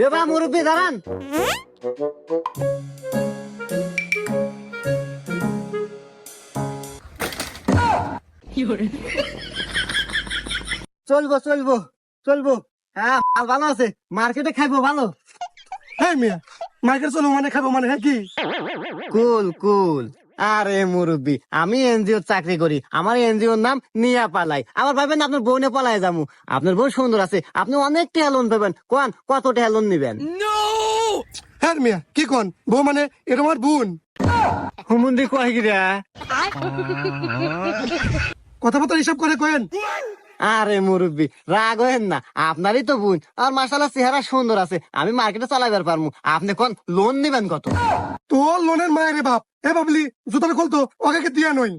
এবার মুরব্বী দাঁড়ান। চলবো চলবো চলবো। হ্যাঁ মাল ভালো আছে, মার্কেটে খাইবো ভালো। হ্যাঁ মিয়া, মার্কেট চলো মানে খাবো মানে, হ্যাঁ কি? কুল কুল। আরে মুরব্বী, আমি এনজিওর চাকরি করি, আমার এনজিওর নাম নিয়া পালাই। আমার ভাবেন আপনার বউনে পালাই যাবো, আপনার বউ সুন্দর আছে, আপনি অনেক টাকা লোন পাবেন। কোন কত টাকা লোন নিবেন? হ্যাঁ মিয়া, কি কন বউ মানে এটা আমার বোন। হুমুন্দি কয় গিরা। কথাবার্তা হিসাব করে কেন? আরে মুরব্বী রাগ হয়েন না, আপনারই তো বোন, আর মাশাআল্লাহ চেহারা সুন্দর আছে, আমি মার্কেটে চালাইবার পারমু। আপনি কোন লোন নিবেন কত? তোর লোনের মায়ের রে বাপ, এ বাবলি জুতার খোলতো ওকে দিয়া নই।